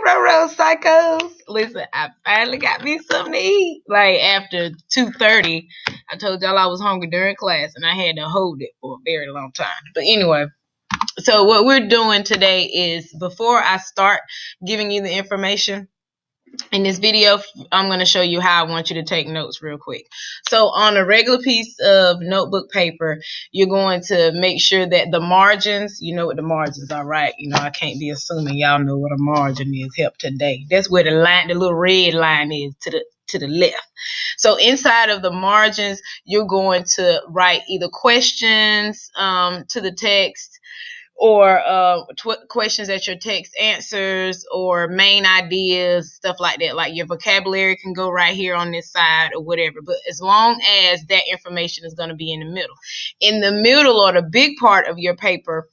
psychos. Listen, I finally got me something to eat. Like after 2:30, I told y'all I was hungry during class, and I had to hold it for a very long time. But anyway, so what we're doing today is before I start giving you the information in this video, I'm going to show you how I want you to take notes real quick. So on a regular piece of notebook paper, you're going to make sure that the margins, you know what the margins are, right? You know, I can't be assuming y'all know what a margin is. Help today. That's where the little red line is to the left. So inside of the margins, you're going to write either questions to the text, or questions that your text answers, or main ideas, stuff like that. Like your vocabulary can go right here on this side or whatever, but as long as that information is going to be in the middle. In the middle, or the big part of your paper,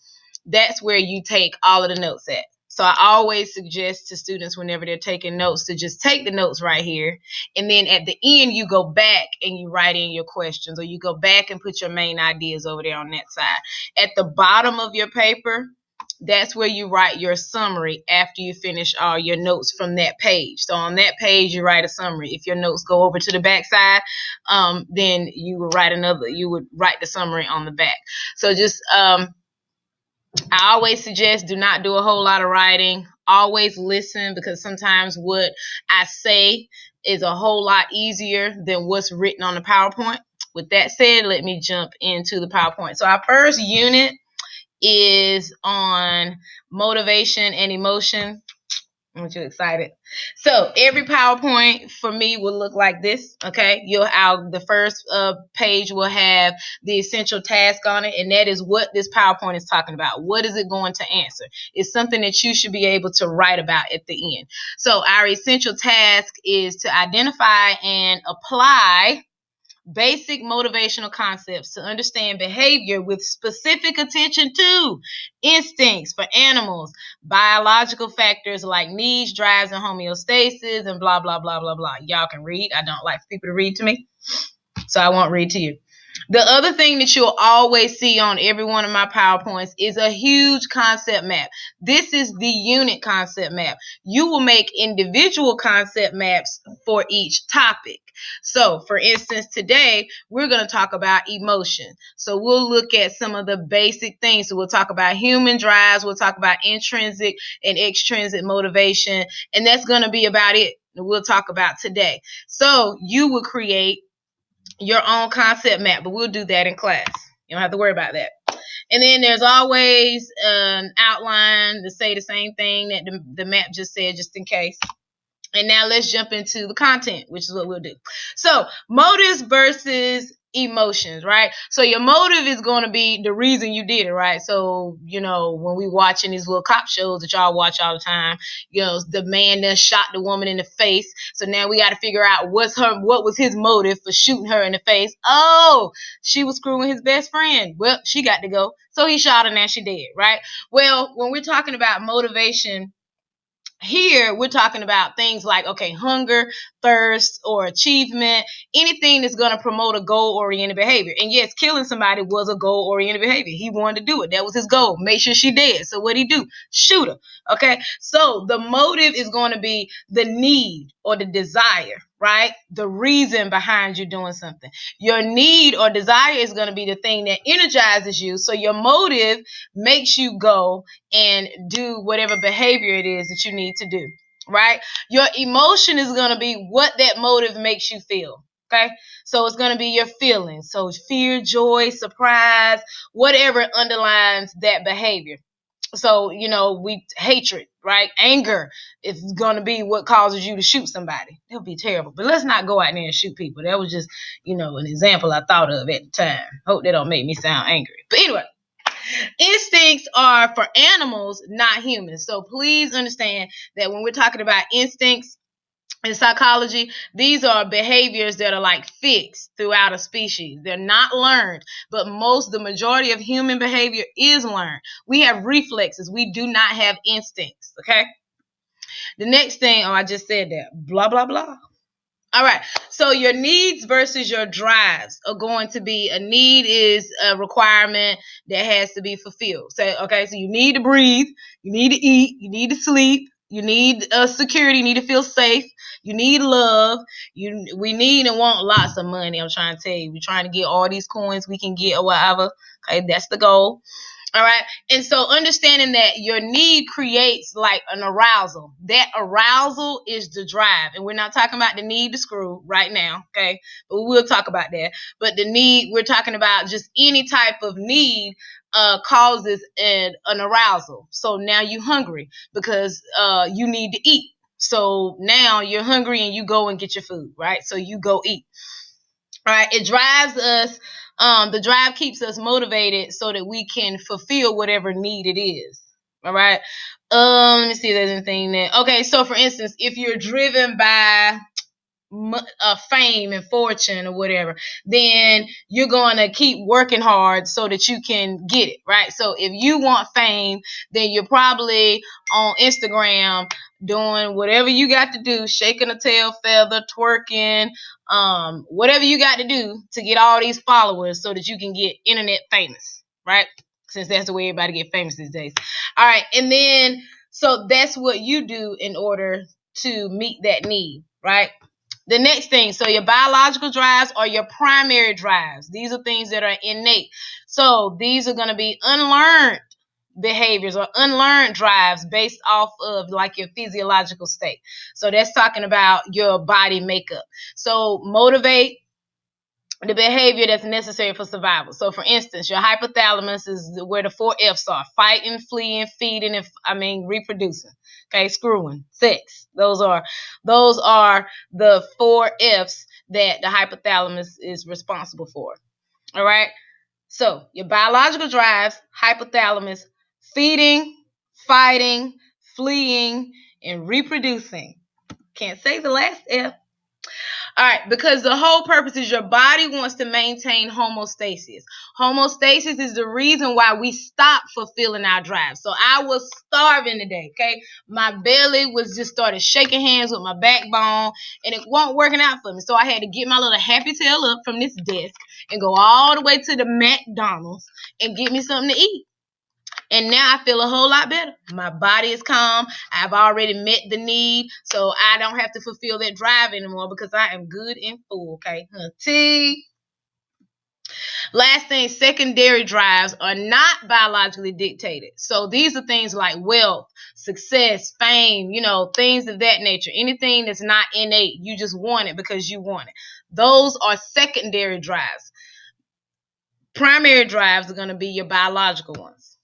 that's where you take all of the notes at. So I always suggest to students whenever they're taking notes to just take the notes right here. And then at the end, you go back and you write in your questions, or you go back and put your main ideas over there on that side. At the bottom of your paper, that's where you write your summary after you finish all your notes from that page. So on that page, you write a summary. If your notes go over to the back side, then you would write the summary on the back. So just, I always suggest do not do a whole lot of writing. Always listen, because sometimes what I say is a whole lot easier than what's written on the PowerPoint. With that said, let me jump into the PowerPoint. So our first unit is on motivation and emotion. I'm too excited. So every PowerPoint for me will look like this. Okay, the first page will have the essential task on it, and that is what this PowerPoint is talking about. What is it going to answer? It's something that you should be able to write about at the end. So our essential task is to identify and apply basic motivational concepts to understand behavior with specific attention to instincts for animals, biological factors like needs, drives, and homeostasis, and blah, blah, blah, blah, blah. Y'all can read. I don't like people to read to me, so I won't read to you. The other thing that you'll always see on every one of my PowerPoints is a huge concept map. This is the unit concept map. You will make individual concept maps for each topic. So, for instance, today we're going to talk about emotion. So we'll look at some of the basic things. So we'll talk about human drives. We'll talk about intrinsic and extrinsic motivation. And that's going to be about it that we'll talk about today. So you will create your own concept map, but we'll do that in class. You don't have to worry about that. And then there's always an outline to say the same thing that the map just said, just in case. And now let's jump into the content, which is what we'll do. So motives versus emotions, right? So your motive is going to be the reason you did it, right? So, you know, when we watching these little cop shows that y'all watch all the time, you know, the man that shot the woman in the face. So now we got to figure out what was his motive for shooting her in the face. Oh, she was screwing his best friend. Well, she got to go. So he shot her, and now she dead, right? Well, when we're talking about motivation, here we're talking about things like, okay, hunger, thirst, or achievement, anything that's going to promote a goal-oriented behavior. And yes, killing somebody was a goal-oriented behavior. He wanted to do it. That was his goal. Make sure she dead. So what'd he do? Shoot her. Okay, so the motive is going to be the need or the desire, right? The reason behind you doing something. Your need or desire is going to be the thing that energizes you. So your motive makes you go and do whatever behavior it is that you need to do, right? Your emotion is going to be what that motive makes you feel. Okay, so it's going to be your feelings. So fear, joy, surprise, whatever underlines that behavior. So, you know, hatred, right? Anger is going to be what causes you to shoot somebody. That would be terrible. But let's not go out there and shoot people. That was just, you know, an example I thought of at the time. Hope that don't make me sound angry. But anyway, instincts are for animals, not humans. So please understand that when we're talking about instincts in psychology, these are behaviors that are like fixed throughout a species. They're not learned, but the majority of human behavior is learned. We have reflexes. We do not have instincts, okay? The next thing, I just said that, blah, blah, blah. All right, so your needs versus your drives are going to be, a need is a requirement that has to be fulfilled. So, okay, so you need to breathe, you need to eat, you need to sleep, You need security. You need to feel safe. You need love. We need and want lots of money. I'm trying to tell you. We're trying to get all these coins we can get or whatever. Okay, that's the goal. All right. And so understanding that your need creates like an arousal. That arousal is the drive. And we're not talking about the need to screw right now. Okay. But we will talk about that. But the need, we're talking about just any type of need causes an arousal. So now you're hungry because you need to eat. So now you're hungry and you go and get your food, right? So you go eat. All right, it drives us. The drive keeps us motivated so that we can fulfill whatever need it is. All right. Let me see if there's anything there. Okay, so for instance, if you're driven by fame and fortune or whatever, then you're going to keep working hard so that you can get it, right? So if you want fame, then you're probably on Instagram doing whatever you got to do, shaking a tail feather, twerking, whatever you got to do to get all these followers so that you can get internet famous, right? Since that's the way everybody get famous these days. All right, and then so that's what you do in order to meet that need, right? The next thing, so your biological drives are your primary drives. These are things that are innate. So these are going to be unlearned behaviors or unlearned drives based off of like your physiological state. So that's talking about your body makeup. So motivate the behavior that's necessary for survival. So for instance, your hypothalamus is where the 4 F's are: fighting, fleeing, feeding, and reproducing. Okay, screwing, sex. Those are the 4 F's that the hypothalamus is responsible for. All right. So your biological drives: hypothalamus, feeding, fighting, fleeing, and reproducing. Can't say the last F. All right, because the whole purpose is your body wants to maintain homeostasis. Homeostasis is the reason why we stop fulfilling our drive. So I was starving today, okay? My belly was just started shaking hands with my backbone, and it wasn't working out for me. So I had to get my little happy tail up from this desk and go all the way to the McDonald's and get me something to eat. And now I feel a whole lot better. My body is calm. I've already met the need, so I don't have to fulfill that drive anymore because I am good and full, okay? Hunty. Last thing, secondary drives are not biologically dictated. So these are things like wealth, success, fame, things of that nature. Anything that's not innate, you just want it because you want it. Those are secondary drives. Primary drives are going to be your biological ones.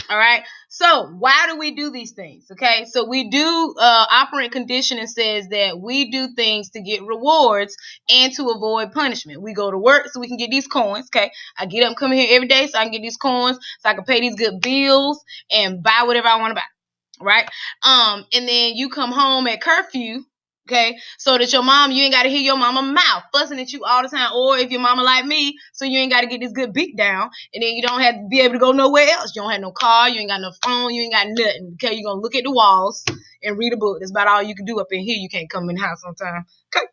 All right. So why do we do these things? Okay. So we do operant conditioning says that we do things to get rewards and to avoid punishment. We go to work so we can get these coins. Okay. I get up, come here every day so I can get these coins so I can pay these good bills and buy whatever I want to buy. Right. And then you come home at curfew. Okay, so that you ain't got to hear your mama mouth fussing at you all the time. Or if your mama like me, so you ain't got to get this good beat down. And then you don't have to be able to go nowhere else. You don't have no car. You ain't got no phone. You ain't got nothing. Okay, you're going to look at the walls and read a book. That's about all you can do up in here. You can't come in the house sometime. Okay.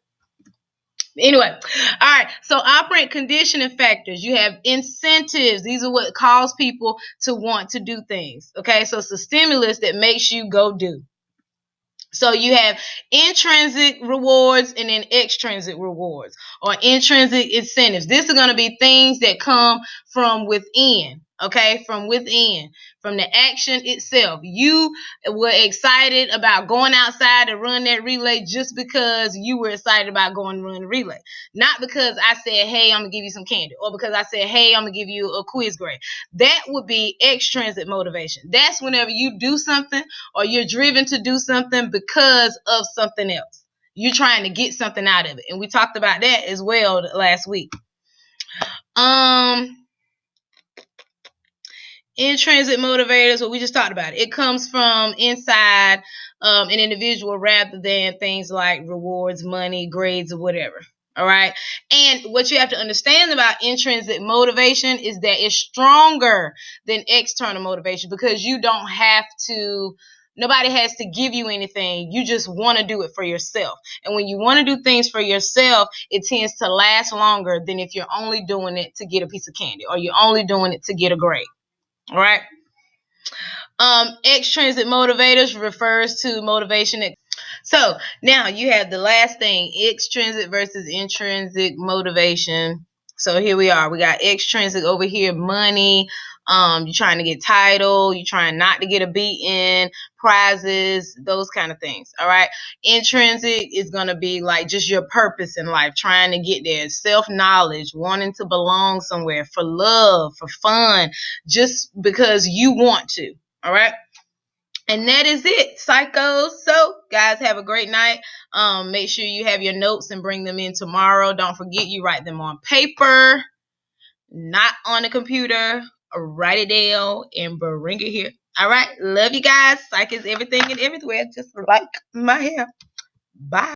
Anyway, all right. So operant conditioning factors. You have incentives. These are what cause people to want to do things. Okay, so it's a stimulus that makes you go do. So you have intrinsic rewards and then extrinsic rewards or intrinsic incentives. This is going to be things that come from within, okay? From within, from the action itself. You were excited about going outside to run that relay just because you were excited about going to run the relay. Not because I said, hey, I'm going to give you some candy, or because I said, hey, I'm going to give you a quiz grade. That would be extrinsic motivation. That's whenever you do something or you're driven to do something because of something else. You're trying to get something out of it. And we talked about that as well last week. Intrinsic motivators, what we just talked about. It comes from inside an individual rather than things like rewards, money, grades, or whatever. All right. And what you have to understand about intrinsic motivation is that it's stronger than external motivation because you don't have to, nobody has to give you anything. You just want to do it for yourself. And when you want to do things for yourself, it tends to last longer than if you're only doing it to get a piece of candy or you're only doing it to get a grade. All right. Extrinsic motivators refers to motivation. So now you have the last thing, extrinsic versus intrinsic motivation. So here we are. We got extrinsic over here, money. You're trying to get title. You're trying not to get a beating, prizes, those kind of things. All right. Intrinsic is going to be like just your purpose in life, trying to get there, self-knowledge, wanting to belong somewhere, for love, for fun, just because you want to. All right. And that is it, psychos. So, guys, have a great night. Make sure you have your notes and bring them in tomorrow. Don't forget you write them on paper, not on the computer. Write it down and bring it here. All right. Love you guys. Psych is everything and everywhere, just like my hair. Bye.